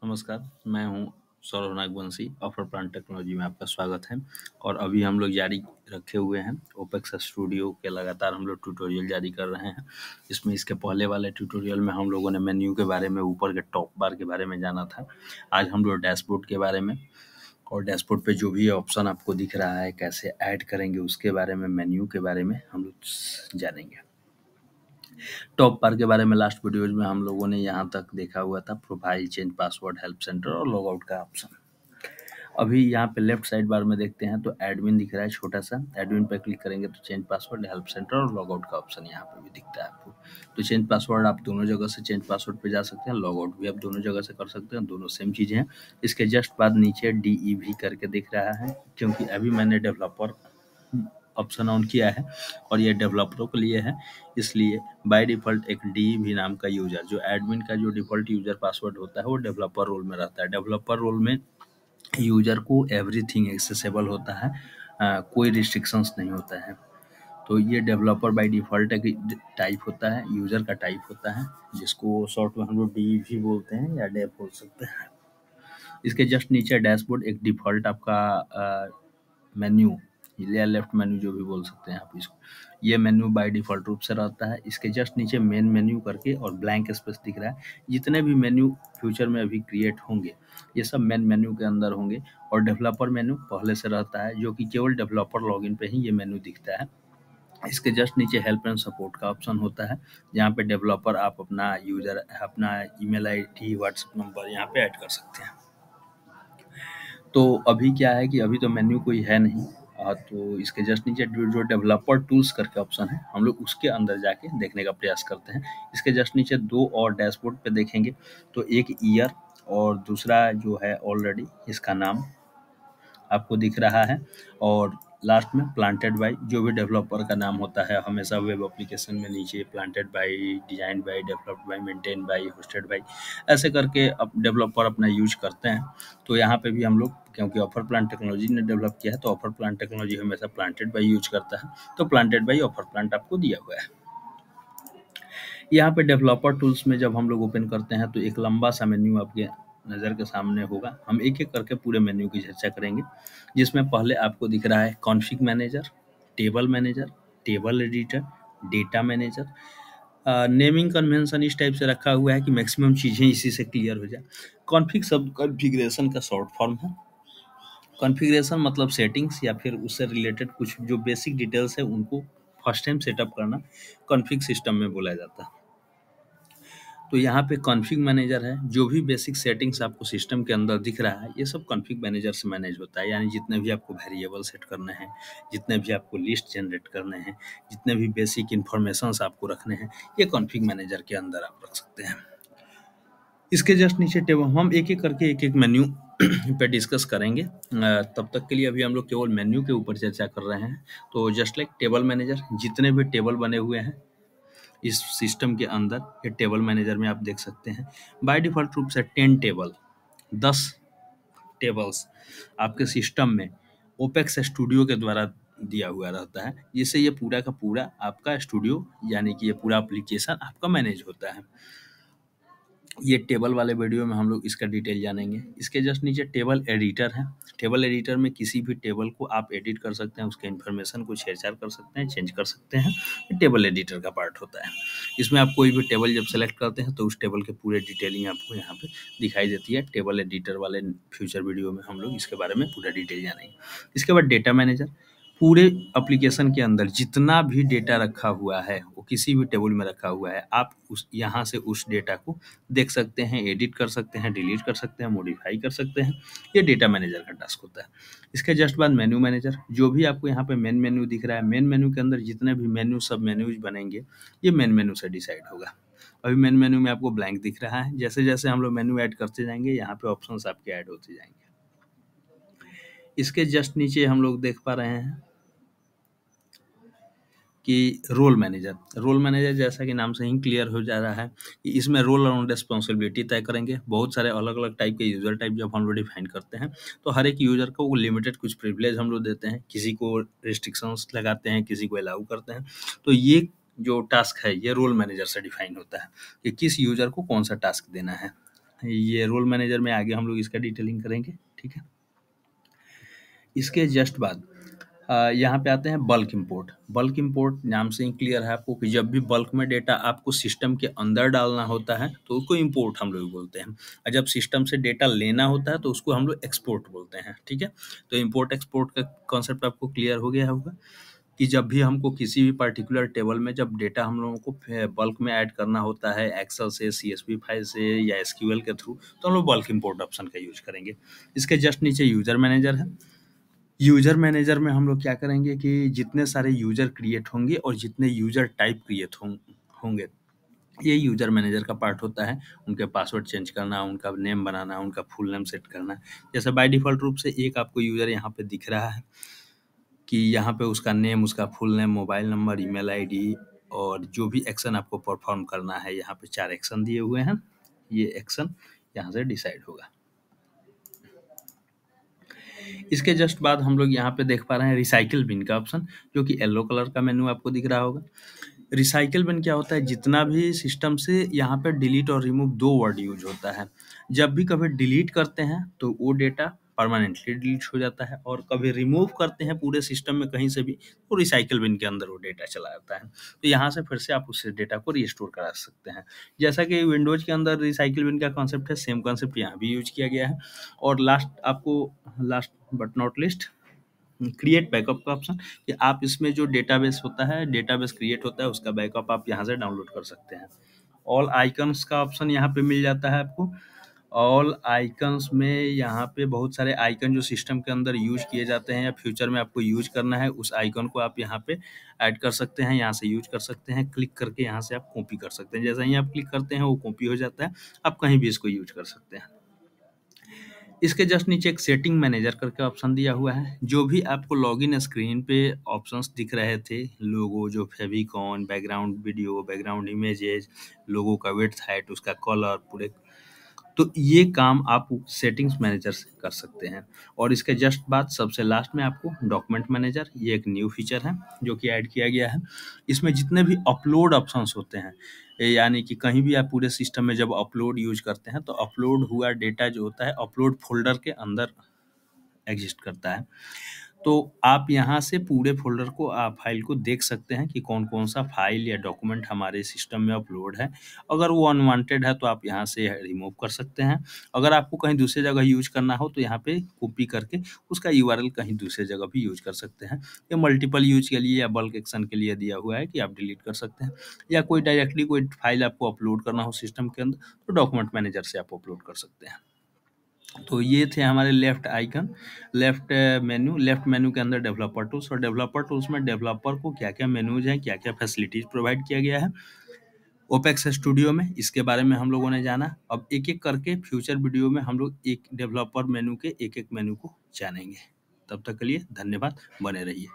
नमस्कार, मैं हूँ Saurabh Nagvanshi. Offer plant technology में आपका स्वागत है। और अभी हम लोग जारी रखे हुए हैं ओपेक्स स्टूडियो के, लगातार हम लोग ट्यूटोरियल जारी कर रहे हैं। इसमें इसके पहले वाले ट्यूटोरियल में हम लोगों ने मेन्यू के बारे में, ऊपर के टॉप बार के बारे में जाना था। आज हम लोग डैशबोर्ड के बारे में, और डैशबोर्ड पे जो भी ऑप्शन आपको दिख रहा है कैसे ऐड करेंगे उसके बारे में, मेन्यू के बारे में हम लोग जानेंगे। टॉप बार के बारे में लास्ट वीडियोज में हम लोगों ने यहाँ तक देखा हुआ था, profile, change password, help centre और लॉगआउट का ऑप्शन। अभी यहाँ पे लेफ्ट साइड बार में देखते हैं तो एडमिन दिख रहा है छोटा सा। एडमिन पे क्लिक करेंगे तो चेंज पासवर्ड, हेल्प सेंटर और लॉगआउट का ऑप्शन यहाँ पे भी दिखता है आपको। तो चेंज पासवर्ड आप दोनों जगह से चेंज पासवर्ड पे जा सकते हैं, लॉगआउट भी आप दोनों जगह से कर सकते हैं, दोनों सेम चीज़ें हैं। इसके जस्ट बाद नीचे DEV करके दिख रहा है, क्योंकि अभी मैंने डेवलपर ऑप्शन ऑन किया है और ये डेवलपरों के लिए है, इसलिए बाय डिफ़ॉल्ट एक DEV नाम का यूज़र, जो एडमिन का जो डिफ़ॉल्ट यूज़र पासवर्ड होता है वो डेवलपर रोल में रहता है। डेवलपर रोल में यूज़र को एवरीथिंग एक्सेसिबल होता है, कोई रिस्ट्रिक्शंस नहीं होता है। तो ये डेवलपर बाय डिफ़ॉल्ट एक टाइप होता है, यूज़र का टाइप होता है, जिसको शॉर्ट में हम लोग DEV बोलते हैं या डेव बोल सकते हैं। इसके जस्ट नीचे डैशबोर्ड एक डिफ़ॉल्ट आपका मेन्यू या लेफ्ट मेन्यू जो भी बोल सकते हैं आप इसको, ये मेन्यू बाय डिफ़ॉल्ट रूप से रहता है। इसके जस्ट नीचे मेन मेन्यू करके और ब्लैंक स्पेस दिख रहा है। जितने भी मेन्यू फ्यूचर में अभी क्रिएट होंगे ये सब मेन मेन्यू के अंदर होंगे, और डेवलपर मेन्यू पहले से रहता है, जो कि केवल डेवलपर लॉगिन पे ही ये मेन्यू दिखता है। इसके जस्ट नीचे हेल्प एंड सपोर्ट का ऑप्शन होता है, जहाँ पे डेवलपर आप अपना यूज़र, अपना ईमेल आईडी, व्हाट्सएप नंबर यहाँ पे ऐड कर सकते हैं। तो अभी क्या है कि अभी तो मेन्यू कोई है नहीं, तो इसके जस्ट नीचे जो डेवलपर टूल्स करके ऑप्शन है, हम लोग उसके अंदर जाके देखने का प्रयास करते हैं। इसके जस्ट नीचे दो और डैशबोर्ड पे देखेंगे तो एक ईयर और दूसरा जो है ऑलरेडी इसका नाम आपको दिख रहा है, और लास्ट में प्लांटेड बाय, जो भी डेवलपर का नाम होता है हमेशा वेब एप्लीकेशन में नीचे planted by, design by, developed by, maintain by, hosted by, ऐसे करके अब डेवलपर अपना यूज करते हैं। तो यहाँ पे भी हम लोग, क्योंकि ऑफर प्लांट टेक्नोलॉजी ने डेवलप किया है, तो ऑफर प्लांट टेक्नोलॉजी हमेशा प्लांटेड बाय यूज करता है, तो प्लांटेड बाय ऑफर प्लांट आपको दिया हुआ है। यहाँ पे डेवलपर टूल्स में जब हम लोग ओपन करते हैं तो एक लंबा सा मेन्यू आपके नज़र के सामने होगा। हम एक एक करके पूरे मेन्यू की चर्चा करेंगे, जिसमें पहले आपको दिख रहा है config manager, table manager, table editor, data manager. Naming convention इस टाइप से रखा हुआ है कि मैक्सिमम चीज़ें इसी से क्लियर हो जाए। कॉन्फ़िग शब्द कॉन्फ़िगरेशन का शॉर्ट फॉर्म है। कॉन्फ़िगरेशन मतलब सेटिंग्स या फिर उससे रिलेटेड कुछ जो बेसिक डिटेल्स है उनको फर्स्ट टाइम सेटअप करना कॉन्फ़िग सिस्टम में बोला जाता है। तो यहाँ पे कॉन्फ़िग मैनेजर है, जो भी बेसिक सेटिंग्स आपको सिस्टम के अंदर दिख रहा है ये सब कॉन्फ़िग मैनेजर से मैनेज होता है। यानी जितने भी आपको वेरिएबल सेट करने हैं, जितने भी आपको लिस्ट जनरेट करने हैं, जितने भी बेसिक इन्फॉर्मेशंस आपको रखने हैं, ये कॉन्फ़िग मैनेजर के अंदर आप रख सकते हैं। इसके जस्ट नीचे टेबल, हम एक एक करके एक एक मेन्यू पे डिस्कस करेंगे। तब तक के लिए अभी हम लोग केवल मेन्यू के ऊपर चर्चा कर रहे हैं। तो जस्ट लाइक टेबल मैनेजर, जितने भी टेबल बने हुए हैं इस सिस्टम के अंदर, ये टेबल मैनेजर में आप देख सकते हैं। बाय डिफ़ॉल्ट रूप से 10 टेबल, 10 टेबल्स आपके सिस्टम में ओपेक्स स्टूडियो के द्वारा दिया हुआ रहता है, जिससे ये पूरा का पूरा आपका स्टूडियो, यानी कि ये पूरा एप्लीकेशन आपका मैनेज होता है। ये टेबल वाले वीडियो में हम लोग इसका डिटेल जानेंगे। इसके जस्ट नीचे टेबल एडिटर है। टेबल एडिटर में किसी भी टेबल को आप एडिट कर सकते हैं, उसके इन्फॉर्मेशन को छेड़छाड़ कर सकते हैं, चेंज कर सकते हैं। ये टेबल एडिटर का पार्ट होता है। इसमें आप कोई भी टेबल जब सेलेक्ट करते हैं तो उस टेबल के पूरे डिटेलिंग आपको यहाँ पे दिखाई देती है। टेबल एडिटर वाले फ्यूचर वीडियो में हम लोग इसके बारे में पूरा डिटेल जानेंगे। इसके बाद डेटा मैनेजर, पूरे एप्लीकेशन के अंदर जितना भी डेटा रखा हुआ है वो किसी भी टेबल में रखा हुआ है, आप उस यहाँ से उस डेटा को देख सकते हैं, एडिट कर सकते हैं, डिलीट कर सकते हैं, मॉडिफाई कर सकते हैं। ये डेटा मैनेजर का टास्क होता है। इसके जस्ट बाद मेन्यू मैनेजर, जो भी आपको यहाँ पे मेन मेन्यू दिख रहा है, मेन मेन्यू के अंदर जितने भी मेन्यू सब मेन्यूज बनेंगे ये मेन मेन्यू से डिसाइड होगा। अभी मेन मेन्यू में आपको ब्लैंक दिख रहा है। जैसे जैसे हम लोग मेन्यू ऐड करते जाएंगे यहाँ पे ऑप्शंस आपके ऐड होते जाएंगे। इसके जस्ट नीचे हम लोग देख पा रहे हैं कि रोल मैनेजर जैसा कि नाम से ही क्लियर हो जा रहा है कि इसमें रोल और रिस्पॉन्सिबिलिटी तय करेंगे। बहुत सारे अलग अलग टाइप के यूज़र टाइप जब हम लोग डिफाइन करते हैं तो हर एक यूज़र को लिमिटेड कुछ प्रिविलेज हम लोग देते हैं, किसी को रिस्ट्रिक्शंस लगाते हैं, किसी को अलाउ करते हैं। तो ये जो टास्क है ये रोल मैनेजर से डिफाइन होता है कि किस यूज़र को कौन सा टास्क देना है। ये रोल मैनेजर में आगे हम लोग इसका डिटेलिंग करेंगे, ठीक है। इसके जस्ट बाद यहाँ पे आते हैं बल्क इंपोर्ट। बल्क इंपोर्ट नाम से ही क्लियर है आपको कि जब भी बल्क में डेटा आपको सिस्टम के अंदर डालना होता है तो उसको इंपोर्ट हम लोग बोलते हैं, और जब सिस्टम से डेटा लेना होता है तो उसको हम लोग एक्सपोर्ट बोलते हैं, ठीक है। तो इंपोर्ट एक्सपोर्ट का कॉन्सेप्ट आपको क्लियर हो गया होगा कि जब भी हमको किसी भी पर्टिकुलर टेबल में जब डेटा हम लोगों को बल्क में ऐड करना होता है एक्सेल से, सीएसवी फाइल से या एसक्यूएल के थ्रू, तो हम लोग बल्क इंपोर्ट ऑप्शन का यूज करेंगे। इसके जस्ट नीचे यूजर मैनेजर है। यूजर मैनेजर में हम लोग क्या करेंगे कि जितने सारे यूजर क्रिएट होंगे और जितने यूजर टाइप क्रिएट होंगे, ये यूजर मैनेजर का पार्ट होता है। उनके पासवर्ड चेंज करना, उनका नेम बनाना, उनका फुल नेम सेट करना। जैसे बाय डिफ़ॉल्ट रूप से एक आपको यूजर यहाँ पे दिख रहा है कि यहाँ पे उसका नेम, उसका full name, mobile number, email ID और जो भी एक्शन आपको परफॉर्म करना है, यहाँ पे 4 एक्शन दिए हुए हैं। ये एक्शन यहाँ से डिसाइड होगा। इसके जस्ट बाद हम लोग यहाँ पे देख पा रहे हैं रिसाइकिल बिन का ऑप्शन, जो कि येलो कलर का मेनू आपको दिख रहा होगा। रिसाइकिल बिन क्या होता है, जितना भी सिस्टम से यहाँ पे डिलीट और रिमूव 2 वर्ड यूज होता है। जब भी कभी डिलीट करते हैं तो वो डेटा परमानेंटली डिलीट हो जाता है, और कभी रिमूव करते हैं पूरे सिस्टम में कहीं से भी, तो रिसाइकिल बिन के अंदर वो डेटा चला जाता है। तो यहाँ से फिर से आप उस डेटा को रिस्टोर करा सकते हैं। जैसा कि विंडोज के अंदर रिसाइकिल बिन का कॉन्सेप्ट है, सेम कॉन्सेप्ट यहाँ भी यूज किया गया है। और last but not list, create backup का ऑप्शन, कि आप इसमें जो डेटाबेस होता है, डेटाबेस क्रिएट होता है, उसका बैकअप आप यहाँ से डाउनलोड कर सकते हैं। ऑल आइकन्स का ऑप्शन यहाँ पे मिल जाता है आपको। ऑल आइकन्स में यहाँ पे बहुत सारे आइकन जो सिस्टम के अंदर यूज किए जाते हैं या फ्यूचर में आपको यूज करना है, उस आइकन को आप यहाँ पे ऐड कर सकते हैं, यहाँ से यूज कर सकते हैं। क्लिक करके यहाँ से आप कॉपी कर सकते हैं। जैसा ही आप क्लिक करते हैं वो कॉपी हो जाता है, आप कहीं भी इसको यूज कर सकते हैं। इसके जस्ट नीचे एक सेटिंग मैनेजर करके ऑप्शन दिया हुआ है। जो भी आपको लॉगिन स्क्रीन पे ऑप्शंस दिख रहे थे, लोगो, जो favicon, background video, background images, logo का विड्थ, हाइट, उसका कलर, पूरे, तो ये काम आप सेटिंग्स मैनेजर से कर सकते हैं। और इसके जस्ट बाद सबसे लास्ट में आपको डॉक्यूमेंट मैनेजर, ये एक न्यू फीचर है जो कि ऐड किया गया है। इसमें जितने भी अपलोड ऑप्शंस होते हैं, यानी कि कहीं भी आप पूरे सिस्टम में जब अपलोड यूज करते हैं तो अपलोड हुआ डेटा जो होता है अपलोड फोल्डर के अंदर एग्जिस्ट करता है। तो आप यहाँ से पूरे फ़ोल्डर को, आप फ़ाइल को देख सकते हैं कि कौन-कौन सा फ़ाइल या डॉक्यूमेंट हमारे सिस्टम में अपलोड है। अगर वो अनवांटेड है तो आप यहाँ से रिमूव कर सकते हैं। अगर आपको कहीं दूसरी जगह यूज़ करना हो तो यहाँ पे कॉपी करके उसका यूआरएल कहीं दूसरी जगह भी यूज़ कर सकते हैं। ये मल्टीपल यूज़ के लिए या बल्क एक्शन के लिए दिया हुआ है कि आप डिलीट कर सकते हैं, या कोई डायरेक्टली कोई फ़ाइल आपको अपलोड करना हो सिस्टम के अंदर तो डॉक्यूमेंट मैनेजर से आप अपलोड कर सकते हैं। तो ये थे हमारे लेफ्ट आइकन, लेफ्ट मेनू के अंदर डेवलपर टूल्स, और डेवलपर टूल्स में डेवलपर को क्या-क्या मेनूज़ हैं, क्या-क्या फैसिलिटीज़ प्रोवाइड किया गया है ओपेक्स स्टूडियो में, इसके बारे में हम लोगों ने जाना। अब एक-एक करके फ्यूचर वीडियो में हम लोग एक डेवलपर मेनू के एक-एक मेनू को जानेंगे। तब तक के लिए धन्यवाद, बने रहिए।